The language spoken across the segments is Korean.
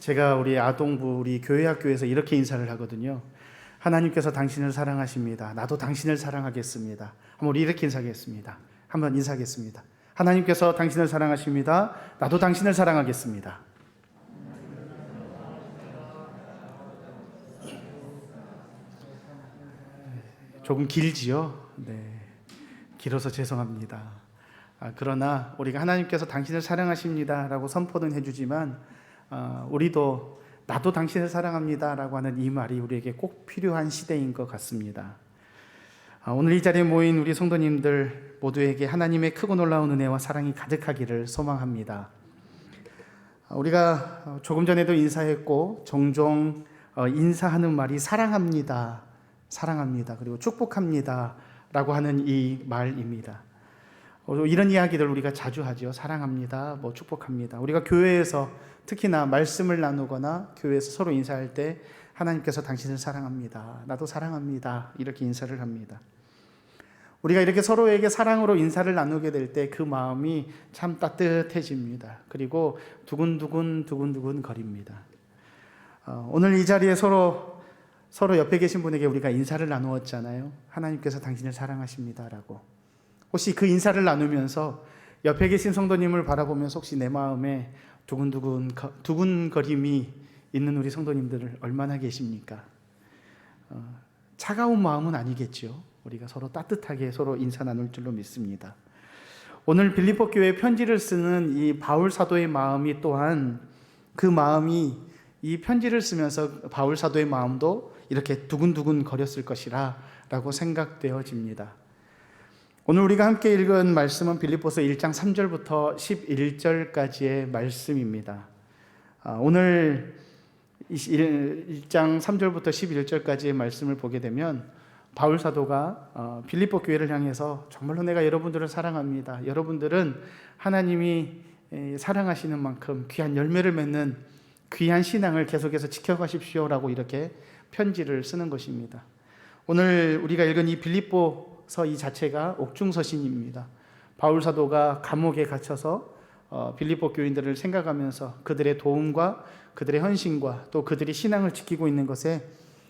제가 우리 아동부 우리 교회 학교에서 이렇게 인사를 하거든요. 하나님께서 당신을 사랑하십니다. 나도 당신을 사랑하겠습니다. 한번 우리 이렇게 인사하겠습니다. 한번 인사하겠습니다. 하나님께서 당신을 사랑하십니다. 나도 당신을 사랑하겠습니다. 조금 길지요? 네. 길어서 죄송합니다. 그러나 우리가 하나님께서 당신을 사랑하십니다 라고 선포는 해주지만 우리도 나도 당신을 사랑합니다 라고 하는 이 말이 우리에게 꼭 필요한 시대인 것 같습니다. 오늘 이 자리에 모인 우리 성도님들 모두에게 하나님의 크고 놀라운 은혜와 사랑이 가득하기를 소망합니다. 우리가 조금 전에도 인사했고 종종 인사하는 말이 사랑합니다, 사랑합니다, 그리고 축복합니다 라고 하는 이 말입니다. 이런 이야기들 우리가 자주 하죠. 사랑합니다, 축복합니다. 우리가 교회에서 특히나 말씀을 나누거나 교회에서 서로 인사할 때 하나님께서 당신을 사랑합니다, 나도 사랑합니다 이렇게 인사를 합니다. 우리가 이렇게 서로에게 사랑으로 인사를 나누게 될 때 그 마음이 참 따뜻해집니다. 그리고 두근두근 거립니다. 오늘 이 자리에 서로 옆에 계신 분에게 우리가 인사를 나누었잖아요. 하나님께서 당신을 사랑하십니다 라고. 혹시 그 인사를 나누면서 옆에 계신 성도님을 바라보면서 혹시 내 마음에 두근거림이 있는 우리 성도님들을 얼마나 계십니까? 차가운 마음은 아니겠죠. 우리가 서로 따뜻하게 서로 인사 나눌 줄로 믿습니다. 오늘 빌립보 교회에 편지를 쓰는 이 바울 사도의 마음이 또한 그 마음이 이 편지를 쓰면서 바울 사도의 마음도 이렇게 두근두근 거렸을 것이라 라고 생각되어집니다. 오늘 우리가 함께 읽은 말씀은 빌립보서 1장 3절부터 11절까지의 말씀입니다. 오늘 1장 3절부터 11절까지의 말씀을 보게 되면 바울 사도가 빌립보 교회를 향해서 정말로 내가 여러분들을 사랑합니다. 여러분들은 하나님이 사랑하시는 만큼 귀한 열매를 맺는 귀한 신앙을 계속해서 지켜가십시오라고 이렇게 편지를 쓰는 것입니다. 오늘 우리가 읽은 이 빌립보서 이 자체가 옥중서신입니다. 바울 사도가 감옥에 갇혀서 빌립보 교인들을 생각하면서 그들의 도움과 그들의 헌신과 또 그들이 신앙을 지키고 있는 것에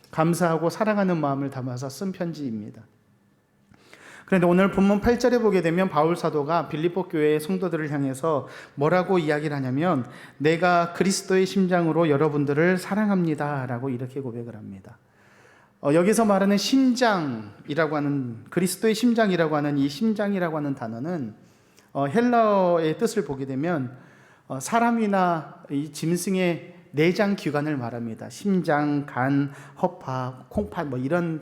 감사하고 사랑하는 마음을 담아서 쓴 편지입니다. 그런데 오늘 본문 8절에 보게 되면 바울 사도가 빌립보 교회의 성도들을 향해서 뭐라고 이야기를 하냐면 내가 그리스도의 심장으로 여러분들을 사랑합니다 라고 이렇게 고백을 합니다. 여기서 말하는 심장이라고 하는, 그리스도의 심장이라고 하는 이 심장이라고 하는 단어는 헬라어의 뜻을 보게 되면 사람이나 이 짐승의 내장 기관을 말합니다. 심장, 간, 허파, 콩팥 이런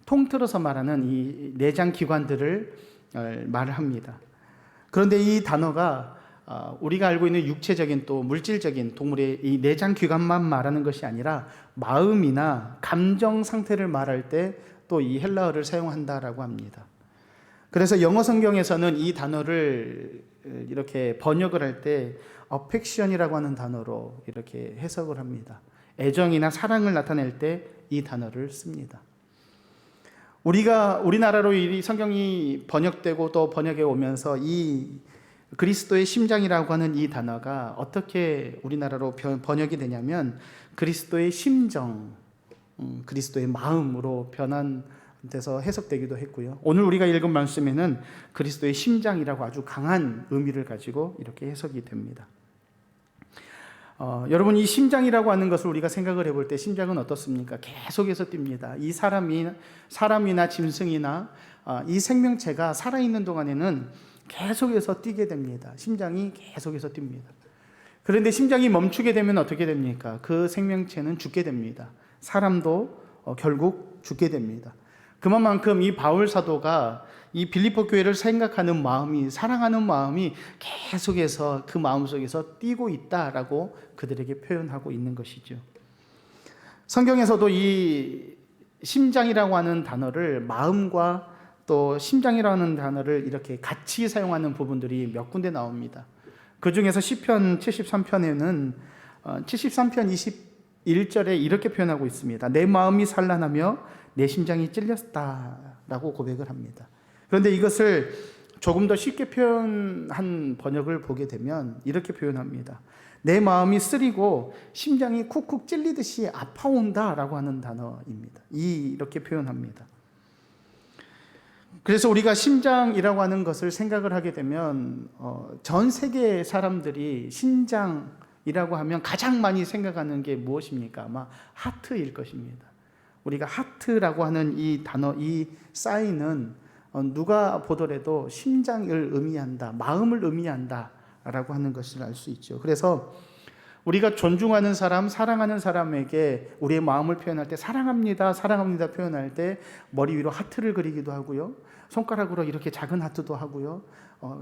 통틀어서 말하는 이 내장 기관들을 말을 합니다. 그런데 이 단어가 우리가 알고 있는 육체적인 또 물질적인 동물의 이 내장 기관만 말하는 것이 아니라 마음이나 감정 상태를 말할 때 또 이 헬라어를 사용한다라고 합니다. 그래서 영어 성경에서는 이 단어를 이렇게 번역을 할 때 affection이라고 하는 단어로 이렇게 해석을 합니다. 애정이나 사랑을 나타낼 때 이 단어를 씁니다. 우리나라로 이 성경이 번역되고 또 번역해 오면서 이 그리스도의 심장이라고 하는 이 단어가 어떻게 우리나라로 번역이 되냐면 그리스도의 심정, 그리스도의 마음으로 변환돼서 해석되기도 했고요. 오늘 우리가 읽은 말씀에는 그리스도의 심장이라고 아주 강한 의미를 가지고 이렇게 해석이 됩니다. 여러분, 이 심장이라고 하는 것을 우리가 생각을 해볼 때 심장은 어떻습니까? 계속해서 뜁니다. 이 사람이나 짐승이나 이 생명체가 살아있는 동안에는 계속해서 뛰게 됩니다. 심장이 계속해서 뜁니다. 그런데 심장이 멈추게 되면 어떻게 됩니까? 그 생명체는 죽게 됩니다. 사람도 결국 죽게 됩니다. 그만큼 이 바울 사도가 이 빌립보 교회를 생각하는 마음이, 사랑하는 마음이 계속해서 그 마음속에서 뛰고 있다라고 그들에게 표현하고 있는 것이죠. 성경에서도 이 심장이라고 하는 단어를 마음과 또 심장이라는 단어를 이렇게 같이 사용하는 부분들이 몇 군데 나옵니다. 그 중에서 시편 73편에는 73편 21절에 이렇게 표현하고 있습니다. 내 마음이 산란하며 내 심장이 찔렸다라고 고백을 합니다. 그런데 이것을 조금 더 쉽게 표현한 번역을 보게 되면 이렇게 표현합니다. 내 마음이 쓰리고 심장이 쿡쿡 찔리듯이 아파온다라고 하는 단어입니다. 이렇게 표현합니다. 그래서 우리가 심장이라고 하는 것을 생각을 하게 되면 전 세계 사람들이 심장이라고 하면 가장 많이 생각하는 게 무엇입니까? 아마 하트일 것입니다. 우리가 하트라고 하는 이 단어, 이 사인은 누가 보더라도 심장을 의미한다, 마음을 의미한다 라고 하는 것을 알 수 있죠. 그래서 우리가 존중하는 사람, 사랑하는 사람에게 우리의 마음을 표현할 때 사랑합니다, 사랑합니다 표현할 때 머리 위로 하트를 그리기도 하고요. 손가락으로 이렇게 작은 하트도 하고요.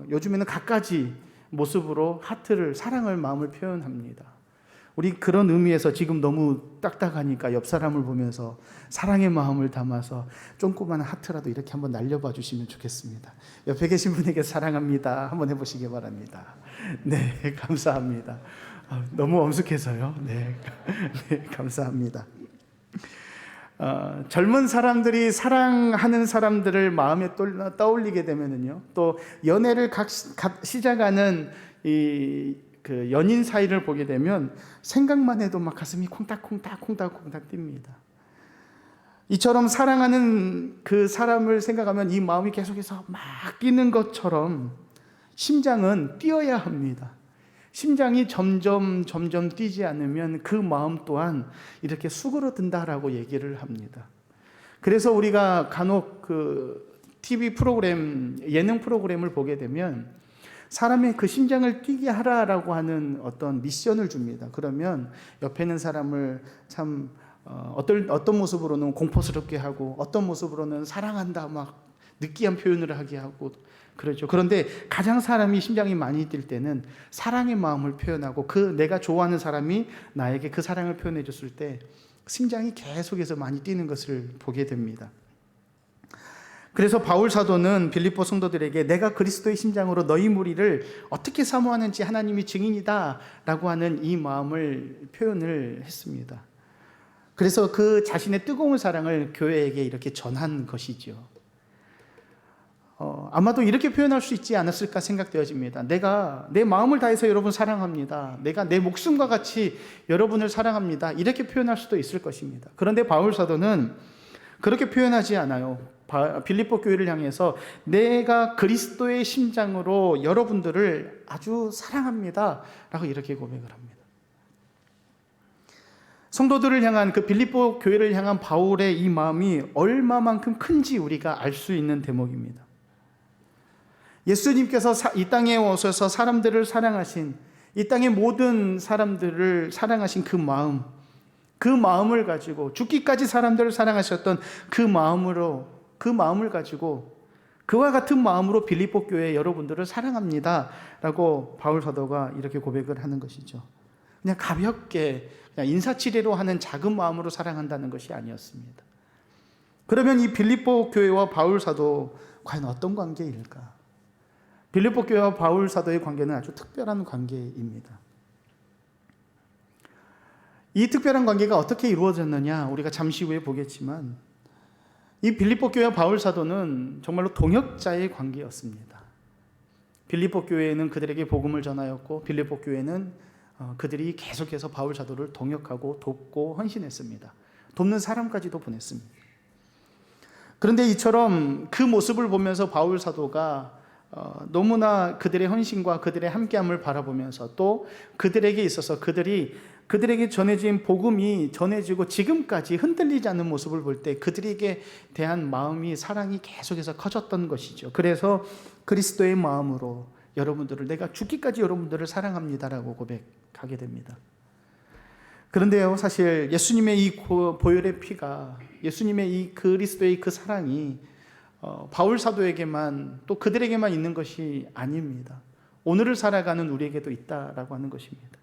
요즘에는 갖가지 모습으로 하트를, 사랑을, 마음을 표현합니다. 우리 그런 의미에서 지금 너무 딱딱하니까 옆 사람을 보면서 사랑의 마음을 담아서 조그만 하트라도 이렇게 한번 날려봐 주시면 좋겠습니다. 옆에 계신 분에게 사랑합니다 한번 해보시기 바랍니다. 네, 감사합니다. 너무 엄숙해서요. 네, 네, 감사합니다. 젊은 사람들이 사랑하는 사람들을 마음에 떠올리게 되면은요, 또 연애를 시작하는 그 연인 사이를 보게 되면 생각만 해도 막 가슴이 콩닥콩닥 뜁니다. 이처럼 사랑하는 그 사람을 생각하면 이 마음이 계속해서 막 뛰는 것처럼 심장은 뛰어야 합니다. 심장이 점점 뛰지 않으면 그 마음 또한 이렇게 수그러든다라고 얘기를 합니다. 그래서 우리가 간혹 그 TV 프로그램, 예능 프로그램을 보게 되면 사람의 그 심장을 뛰게 하라라고 하는 어떤 미션을 줍니다. 그러면 옆에 있는 사람을 참 어떤 모습으로는 공포스럽게 하고 어떤 모습으로는 사랑한다 막 느끼한 표현을 하게 하고 그렇죠. 그런데 가장 사람이 심장이 많이 뛸 때는 사랑의 마음을 표현하고 그 내가 좋아하는 사람이 나에게 그 사랑을 표현해 줬을 때 심장이 계속해서 많이 뛰는 것을 보게 됩니다. 그래서 바울 사도는 빌립보 성도들에게 내가 그리스도의 심장으로 너희 무리를 어떻게 사모하는지 하나님이 증인이다 라고 하는 이 마음을 표현을 했습니다. 그래서 그 자신의 뜨거운 사랑을 교회에게 이렇게 전한 것이죠. 아마도 이렇게 표현할 수 있지 않았을까 생각되어집니다. 내가 내 마음을 다해서 여러분 사랑합니다. 내가 내 목숨과 같이 여러분을 사랑합니다. 이렇게 표현할 수도 있을 것입니다. 그런데 바울 사도는 그렇게 표현하지 않아요. 빌립보 교회를 향해서 내가 그리스도의 심장으로 여러분들을 아주 사랑합니다 라고 이렇게 고백을 합니다. 성도들을 향한 그 빌립보 교회를 향한 바울의 이 마음이 얼마만큼 큰지 우리가 알 수 있는 대목입니다. 예수님께서 이 땅에 오셔서 사람들을 사랑하신, 이 땅의 모든 사람들을 사랑하신 그 마음을 가지고 죽기까지 사람들을 사랑하셨던 그 마음을 가지고 그와 같은 마음으로 빌립보 교회 여러분들을 사랑합니다 라고 바울 사도가 이렇게 고백을 하는 것이죠. 그냥 가볍게 그냥 인사치레로 하는 작은 마음으로 사랑한다는 것이 아니었습니다. 그러면 이 빌립보 교회와 바울 사도 과연 어떤 관계일까? 빌립보 교회와 바울 사도의 관계는 아주 특별한 관계입니다. 이 특별한 관계가 어떻게 이루어졌느냐 우리가 잠시 후에 보겠지만 이 빌립보 교회와 바울 사도는 정말로 동역자의 관계였습니다. 빌립보 교회는 그들에게 복음을 전하였고 빌립보 교회는 그들이 계속해서 바울 사도를 동역하고 돕고 헌신했습니다. 돕는 사람까지도 보냈습니다. 그런데 이처럼 그 모습을 보면서 바울 사도가 너무나 그들의 헌신과 그들의 함께함을 바라보면서 또 그들에게 있어서 그들에게 전해진 복음이 전해지고 지금까지 흔들리지 않는 모습을 볼 때 그들에게 대한 마음이 사랑이 계속해서 커졌던 것이죠. 그래서 그리스도의 마음으로 여러분들을 내가 죽기까지 여러분들을 사랑합니다라고 고백하게 됩니다. 그런데요, 사실 예수님의 이 보혈의 피가 예수님의 이 그리스도의 그 사랑이 바울 사도에게만 또 그들에게만 있는 것이 아닙니다. 오늘을 살아가는 우리에게도 있다라고 하는 것입니다.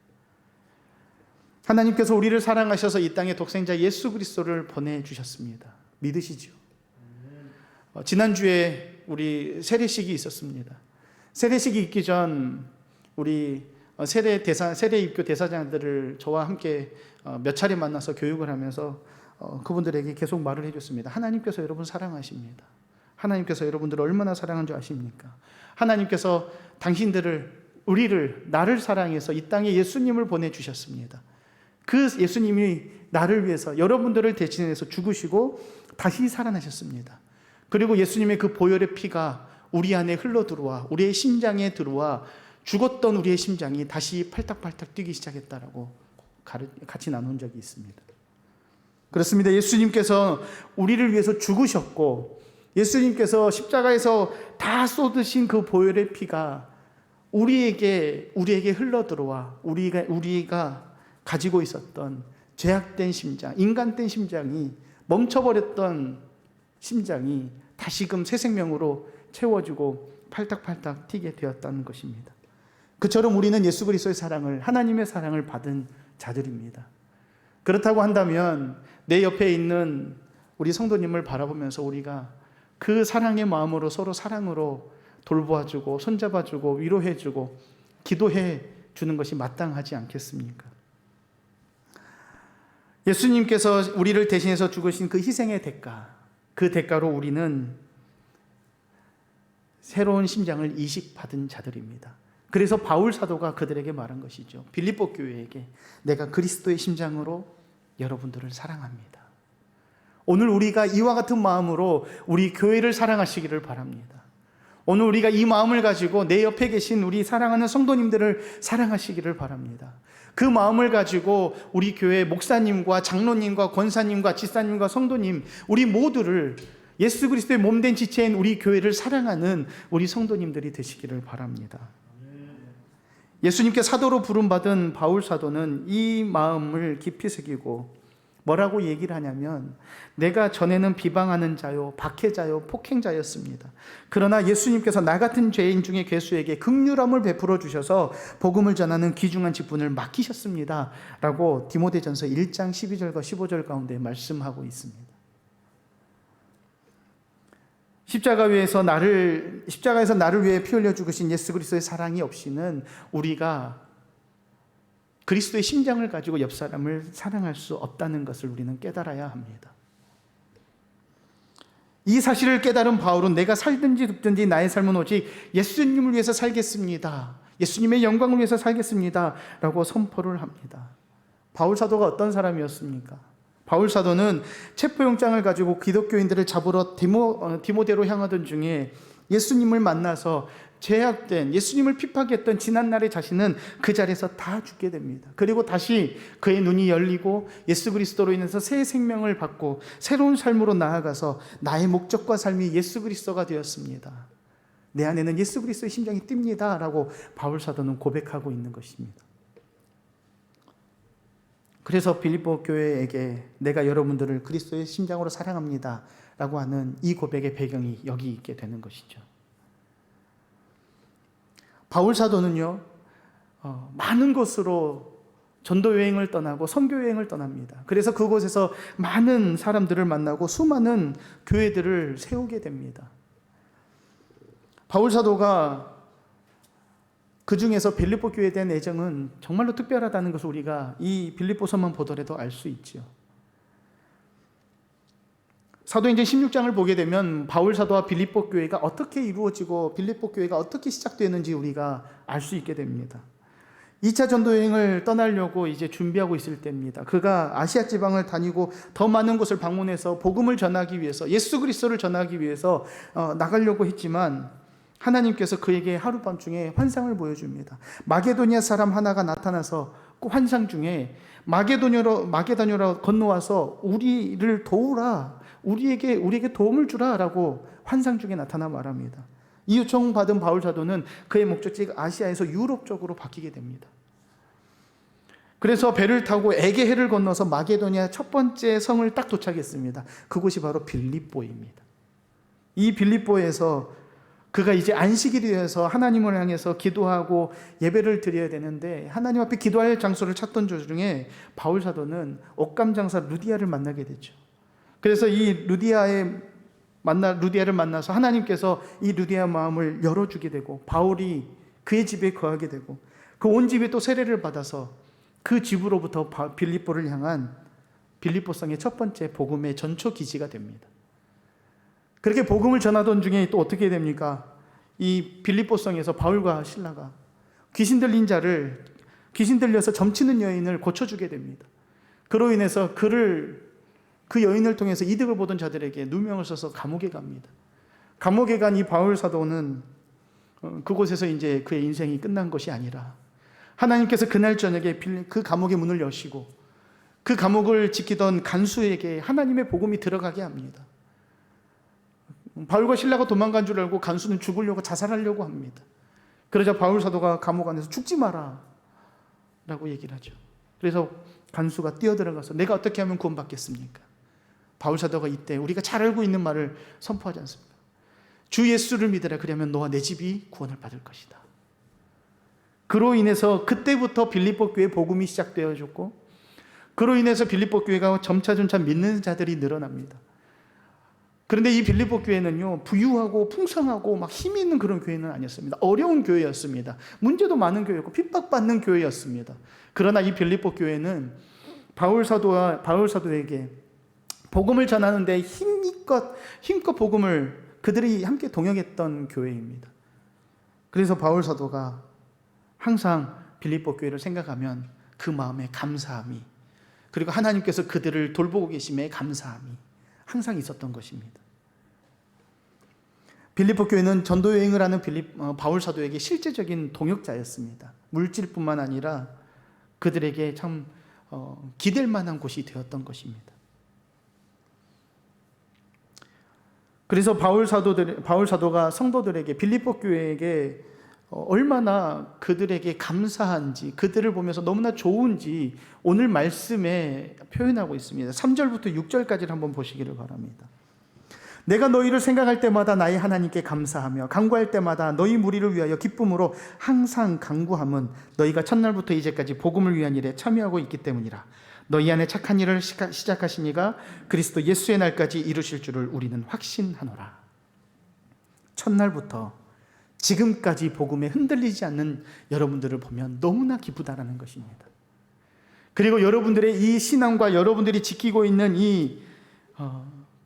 하나님께서 우리를 사랑하셔서 이 땅에 독생자 예수 그리스도를 보내주셨습니다. 믿으시죠? 지난주에 우리 세례식이 있었습니다. 세례식이 있기 전 우리 세례 입교 대사장들을 저와 함께 몇 차례 만나서 교육을 하면서 그분들에게 계속 말을 해줬습니다. 하나님께서 여러분 사랑하십니다. 하나님께서 여러분들을 얼마나 사랑한 줄 아십니까? 하나님께서 당신들을 나를 사랑해서 이 땅에 예수님을 보내주셨습니다. 그 예수님이 나를 위해서 여러분들을 대신해서 죽으시고 다시 살아나셨습니다. 그리고 예수님의 그 보혈의 피가 우리 안에 흘러 들어와 우리의 심장에 들어와 죽었던 우리의 심장이 다시 팔딱팔딱 뛰기 시작했다라고 같이 나눈 적이 있습니다. 그렇습니다. 예수님께서 우리를 위해서 죽으셨고 예수님께서 십자가에서 다 쏟으신 그 보혈의 피가 우리에게 흘러 들어와 우리가 가지고 있었던 죄악된 심장, 인간된 심장이 멈춰버렸던 심장이 다시금 새 생명으로 채워지고 팔딱팔딱 튀게 되었다는 것입니다. 그처럼 우리는 예수 그리스도의 사랑을, 하나님의 사랑을 받은 자들입니다. 그렇다고 한다면 내 옆에 있는 우리 성도님을 바라보면서 우리가 그 사랑의 마음으로 서로 사랑으로 돌보아주고 손잡아주고 위로해주고 기도해 주는 것이 마땅하지 않겠습니까? 예수님께서 우리를 대신해서 죽으신 그 희생의 대가, 그 대가로 우리는 새로운 심장을 이식받은 자들입니다. 그래서 바울 사도가 그들에게 말한 것이죠. 빌립보 교회에게 내가 그리스도의 심장으로 여러분들을 사랑합니다. 오늘 우리가 이와 같은 마음으로 우리 교회를 사랑하시기를 바랍니다. 오늘 우리가 이 마음을 가지고 내 옆에 계신 우리 사랑하는 성도님들을 사랑하시기를 바랍니다. 그 마음을 가지고 우리 교회 목사님과 장로님과 권사님과 지사님과 성도님 우리 모두를 예수 그리스도의 몸된 지체인 우리 교회를 사랑하는 우리 성도님들이 되시기를 바랍니다. 예수님께 사도로 부름받은 바울 사도는 이 마음을 깊이 새기고 뭐라고 얘기를 하냐면 내가 전에는 비방하는 자요, 박해자요, 폭행자였습니다. 그러나 예수님께서 나 같은 죄인 중에 괴수에게 긍휼함을 베풀어 주셔서 복음을 전하는 귀중한 직분을 맡기셨습니다. 라고 디모데전서 1장 12절과 15절 가운데 말씀하고 있습니다. 십자가에서 나를 위해 피 흘려 죽으신 예수 그리스도의 사랑이 없이는 우리가 그리스도의 심장을 가지고 옆 사람을 사랑할 수 없다는 것을 우리는 깨달아야 합니다. 이 사실을 깨달은 바울은 내가 살든지 죽든지 나의 삶은 오직 예수님을 위해서 살겠습니다. 예수님의 영광을 위해서 살겠습니다. 라고 선포를 합니다. 바울 사도가 어떤 사람이었습니까? 바울 사도는 체포영장을 가지고 기독교인들을 잡으러 디모데로 향하던 중에 예수님을 만나서 죄악된 예수님을 핍박했던 지난날의 자신은 그 자리에서 다 죽게 됩니다. 그리고 다시 그의 눈이 열리고 예수 그리스도로 인해서 새 생명을 받고 새로운 삶으로 나아가서 나의 목적과 삶이 예수 그리스도가 되었습니다. 내 안에는 예수 그리스도의 심장이 뜁니다. 라고 바울 사도는 고백하고 있는 것입니다. 그래서 빌립보 교회에게 내가 여러분들을 그리스도의 심장으로 사랑합니다. 라고 하는 이 고백의 배경이 여기 있게 되는 것이죠. 바울 사도는요, 많은 곳으로 전도 여행을 떠나고 선교 여행을 떠납니다. 그래서 그곳에서 많은 사람들을 만나고 수많은 교회들을 세우게 됩니다. 바울 사도가 그 중에서 빌립보 교회에 대한 애정은 정말로 특별하다는 것을 우리가 이 빌립보서만 보더라도 알 수 있죠. 사도행전 16장을 보게 되면 바울 사도와 빌립보 교회가 어떻게 이루어지고 빌립보 교회가 어떻게 시작되는지 우리가 알 수 있게 됩니다. 2차 전도 여행을 떠나려고 이제 준비하고 있을 때입니다. 그가 아시아 지방을 다니고 더 많은 곳을 방문해서 복음을 전하기 위해서 예수 그리스도를 전하기 위해서 나가려고 했지만 하나님께서 그에게 하룻밤중에 환상을 보여줍니다. 마게도니아 사람 하나가 나타나서 그 환상 중에 마게도니아로 건너와서 우리를 도우라, 우리에게 도움을 주라 라고 환상 중에 나타나 말합니다. 이 요청받은 바울 사도는 그의 목적지가 아시아에서 유럽 쪽으로 바뀌게 됩니다. 그래서 배를 타고 에게해를 건너서 마게도니아 첫 번째 성을 딱 도착했습니다. 그곳이 바로 빌립보입니다. 이 빌립보에서 그가 이제 안식일이 되어서 하나님을 향해서 기도하고 예배를 드려야 되는데 하나님 앞에 기도할 장소를 찾던 도중에 바울 사도는 옷감 장사 루디아를 만나게 되죠. 그래서 이 루디아를 만나서 하나님께서 이 루디아 마음을 열어주게 되고 바울이 그의 집에 거하게 되고 그 온 집이 또 세례를 받아서 그 집으로부터 빌립보를 향한 빌립보성의 첫 번째 복음의 전초 기지가 됩니다. 그렇게 복음을 전하던 중에 또 어떻게 됩니까? 이 빌립보성에서 바울과 실라가 귀신 들려서 점치는 여인을 고쳐주게 됩니다. 그로 인해서 그 여인을 통해서 이득을 보던 자들에게 누명을 써서 감옥에 갑니다. 감옥에 간 이 바울 사도는 그곳에서 이제 그의 인생이 끝난 것이 아니라 하나님께서 그날 저녁에 그 감옥의 문을 여시고 그 감옥을 지키던 간수에게 하나님의 복음이 들어가게 합니다. 바울과 실라가 도망간 줄 알고 간수는 죽으려고 자살하려고 합니다. 그러자 바울 사도가 감옥 안에서 죽지 마라 라고 얘기를 하죠. 그래서 간수가 뛰어들어가서 내가 어떻게 하면 구원받겠습니까? 바울 사도가 이때 우리가 잘 알고 있는 말을 선포하지 않습니까? 주 예수를 믿으라. 그러면 너와 내 집이 구원을 받을 것이다. 그로 인해서 그때부터 빌립보 교회 복음이 시작되어졌고, 그로 인해서 빌립보 교회가 점차 믿는 자들이 늘어납니다. 그런데 이 빌립보 교회는요, 부유하고 풍성하고 막 힘이 있는 그런 교회는 아니었습니다. 어려운 교회였습니다. 문제도 많은 교회였고 핍박받는 교회였습니다. 그러나 이 빌립보 교회는 바울 사도에게 복음을 전하는데 힘껏 복음을 그들이 함께 동역했던 교회입니다. 그래서 바울 사도가 항상 빌립보 교회를 생각하면 그 마음에 감사함이, 그리고 하나님께서 그들을 돌보고 계심에 감사함이 항상 있었던 것입니다. 빌립보 교회는 전도 여행을 하는 바울 사도에게 실제적인 동역자였습니다. 물질뿐만 아니라 그들에게 참 기댈 만한 곳이 되었던 것입니다. 그래서 바울 사도가 성도들에게, 빌립보 교회에게 얼마나 그들에게 감사한지, 그들을 보면서 너무나 좋은지 오늘 말씀에 표현하고 있습니다. 3절부터 6절까지를 한번 보시기를 바랍니다. 내가 너희를 생각할 때마다 나의 하나님께 감사하며 간구할 때마다 너희 무리를 위하여 기쁨으로 항상 간구함은 너희가 첫날부터 이제까지 복음을 위한 일에 참여하고 있기 때문이라. 너희 안에 착한 일을 시작하신 이가 그리스도 예수의 날까지 이루실 줄을 우리는 확신하노라. 첫날부터 지금까지 복음에 흔들리지 않는 여러분들을 보면 너무나 기쁘다라는 것입니다. 그리고 여러분들의 이 신앙과 여러분들이 지키고 있는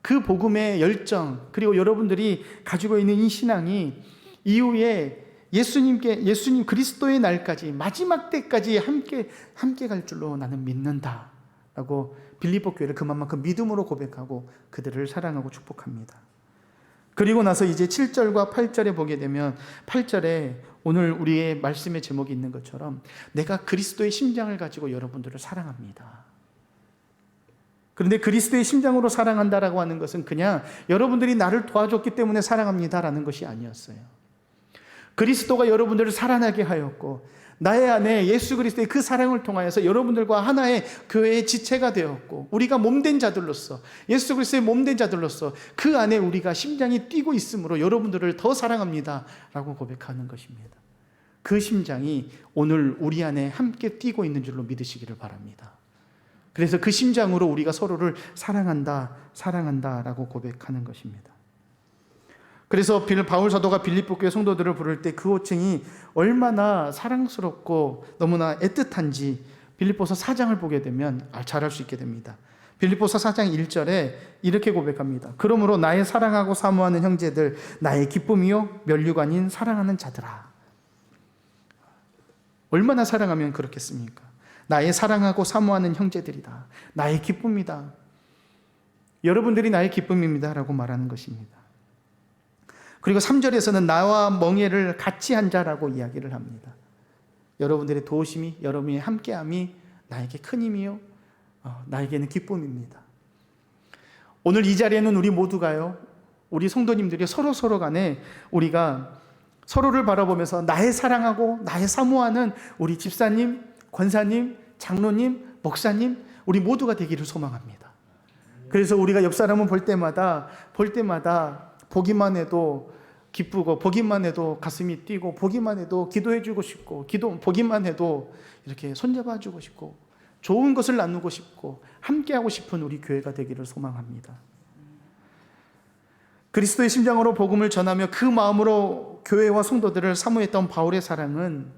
그 복음의 열정, 그리고 여러분들이 가지고 있는 이 신앙이 이후에 예수님 그리스도의 날까지, 마지막 때까지 함께 갈 줄로 나는 믿는다 라고 빌립보 교회를 그만큼 믿음으로 고백하고 그들을 사랑하고 축복합니다. 그리고 나서 이제 7절과 8절에 보게 되면 8절에 오늘 우리의 말씀의 제목이 있는 것처럼 내가 그리스도의 심장을 가지고 여러분들을 사랑합니다. 그런데 그리스도의 심장으로 사랑한다라고 하는 것은 그냥 여러분들이 나를 도와줬기 때문에 사랑합니다라는 것이 아니었어요. 그리스도가 여러분들을 살아나게 하였고 나의 안에 예수 그리스도의 그 사랑을 통하여서 여러분들과 하나의 교회의 지체가 되었고 우리가 몸된 자들로서, 예수 그리스도의 몸된 자들로서 그 안에 우리가 심장이 뛰고 있으므로 여러분들을 더 사랑합니다 라고 고백하는 것입니다. 그 심장이 오늘 우리 안에 함께 뛰고 있는 줄로 믿으시기를 바랍니다. 그래서 그 심장으로 우리가 서로를 사랑한다 라고 고백하는 것입니다. 그래서 바울 사도가 빌립보 교회 성도들을 부를 때 그 호칭이 얼마나 사랑스럽고 너무나 애틋한지 빌립보서 4장을 보게 되면 잘 알 수 있게 됩니다. 빌립보서 4장 1절에 이렇게 고백합니다. 그러므로 나의 사랑하고 사모하는 형제들, 나의 기쁨이요 면류가 아닌 사랑하는 자들아. 얼마나 사랑하면 그렇겠습니까? 나의 사랑하고 사모하는 형제들이다. 나의 기쁨이다. 여러분들이 나의 기쁨입니다 라고 말하는 것입니다. 그리고 3절에서는 나와 멍에를 같이 한 자라고 이야기를 합니다. 여러분들의 도우심이, 여러분의 함께함이 나에게 큰 힘이요, 나에게는 기쁨입니다. 오늘 이 자리에는 우리 모두가요, 우리 성도님들이 서로 간에 우리가 서로를 바라보면서 나의 사랑하고 나의 사모하는 우리 집사님, 권사님, 장로님, 목사님, 우리 모두가 되기를 소망합니다. 그래서 우리가 옆 사람을 볼 때마다 보기만 해도 기쁘고, 보기만 해도 가슴이 뛰고, 보기만 해도 기도해주고 싶고, 보기만 해도 이렇게 손잡아주고 싶고, 좋은 것을 나누고 싶고, 함께하고 싶은 우리 교회가 되기를 소망합니다. 그리스도의 심장으로 복음을 전하며 그 마음으로 교회와 성도들을 사모했던 바울의 사랑은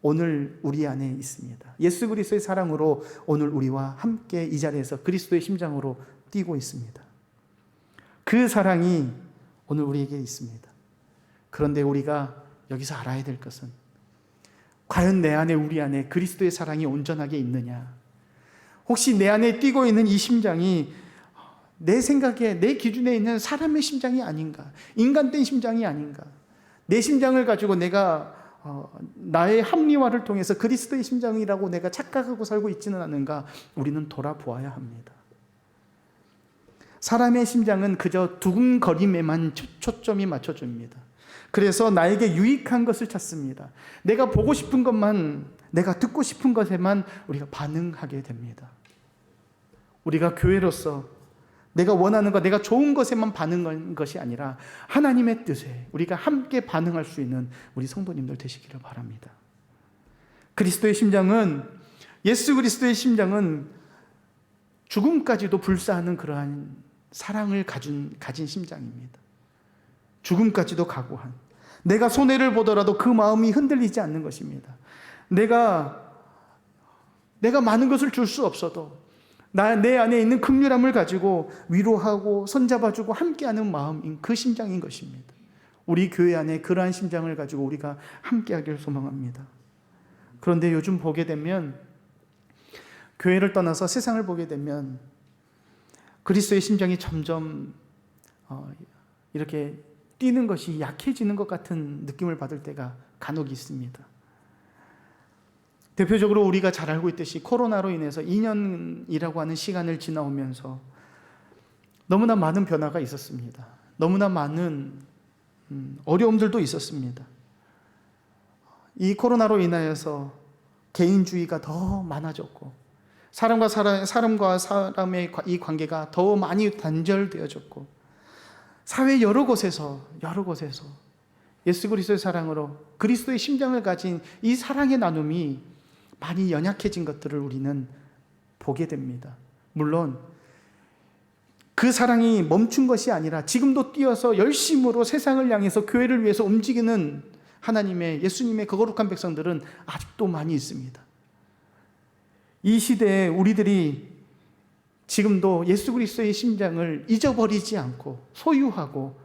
오늘 우리 안에 있습니다. 예수 그리스도의 사랑으로 오늘 우리와 함께 이 자리에서 그리스도의 심장으로 뛰고 있습니다. 그 사랑이 오늘 우리에게 있습니다. 그런데 우리가 여기서 알아야 될 것은 과연 내 안에, 우리 안에 그리스도의 사랑이 온전하게 있느냐? 혹시 내 안에 뛰고 있는 이 심장이 내 생각에, 내 기준에 있는 사람의 심장이 아닌가? 인간된 심장이 아닌가? 내 심장을 가지고 내가 나의 합리화를 통해서 그리스도의 심장이라고 내가 착각하고 살고 있지는 않은가? 우리는 돌아보아야 합니다. 사람의 심장은 그저 두근거림에만 초점이 맞춰집니다. 그래서 나에게 유익한 것을 찾습니다. 내가 보고 싶은 것만, 내가 듣고 싶은 것에만 우리가 반응하게 됩니다. 우리가 교회로서 내가 원하는 것, 내가 좋은 것에만 반응하는 것이 아니라 하나님의 뜻에 우리가 함께 반응할 수 있는 우리 성도님들 되시기를 바랍니다. 그리스도의 심장은, 예수 그리스도의 심장은 죽음까지도 불사하는 그러한 사랑을 가진 심장입니다. 죽음까지도 각오한, 내가 손해를 보더라도 그 마음이 흔들리지 않는 것입니다. 내가 많은 것을 줄 수 없어도 내 안에 있는 긍휼함을 가지고 위로하고 손잡아주고 함께하는 마음인 그 심장인 것입니다. 우리 교회 안에 그러한 심장을 가지고 우리가 함께하기를 소망합니다. 그런데 요즘 보게 되면, 교회를 떠나서 세상을 보게 되면 그리스도의 심장이 점점 이렇게 뛰는 것이 약해지는 것 같은 느낌을 받을 때가 간혹 있습니다. 대표적으로 우리가 잘 알고 있듯이 코로나로 인해서 2년이라고 하는 시간을 지나오면서 너무나 많은 변화가 있었습니다. 너무나 많은 어려움들도 있었습니다. 이 코로나로 인하여서 개인주의가 더 많아졌고, 사람과 사람의 이 관계가 더 많이 단절되어졌고, 사회 여러 곳에서 예수 그리스도의 사랑으로 그리스도의 심장을 가진 이 사랑의 나눔이 많이 연약해진 것들을 우리는 보게 됩니다. 물론 그 사랑이 멈춘 것이 아니라 지금도 뛰어서 열심으로 세상을 향해서 교회를 위해서 움직이는 하나님의, 예수님의 거룩한 백성들은 아직도 많이 있습니다. 이 시대에 우리들이 지금도 예수 그리스도의 심장을 잊어버리지 않고 소유하고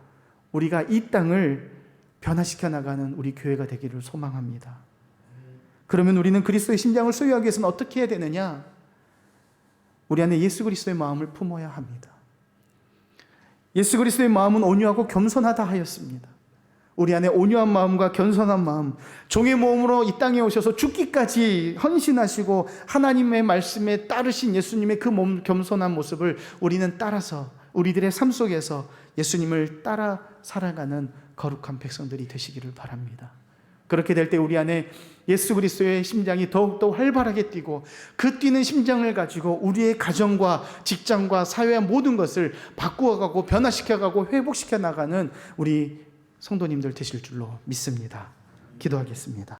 우리가 이 땅을 변화시켜 나가는 우리 교회가 되기를 소망합니다. 그러면 우리는 그리스도의 심장을 소유하기 위해서는 어떻게 해야 되느냐? 우리 안에 예수 그리스도의 마음을 품어야 합니다. 예수 그리스도의 마음은 온유하고 겸손하다 하였습니다. 우리 안에 온유한 마음과 겸손한 마음, 종의 몸으로 이 땅에 오셔서 죽기까지 헌신하시고 하나님의 말씀에 따르신 예수님의 그 몸 겸손한 모습을 우리는 따라서 우리들의 삶 속에서 예수님을 따라 살아가는 거룩한 백성들이 되시기를 바랍니다. 그렇게 될 때 우리 안에 예수 그리스도의 심장이 더욱더 활발하게 뛰고, 그 뛰는 심장을 가지고 우리의 가정과 직장과 사회와 모든 것을 바꾸어가고 변화시켜가고 회복시켜 나가는 우리 성도님들 되실 줄로 믿습니다. 기도하겠습니다.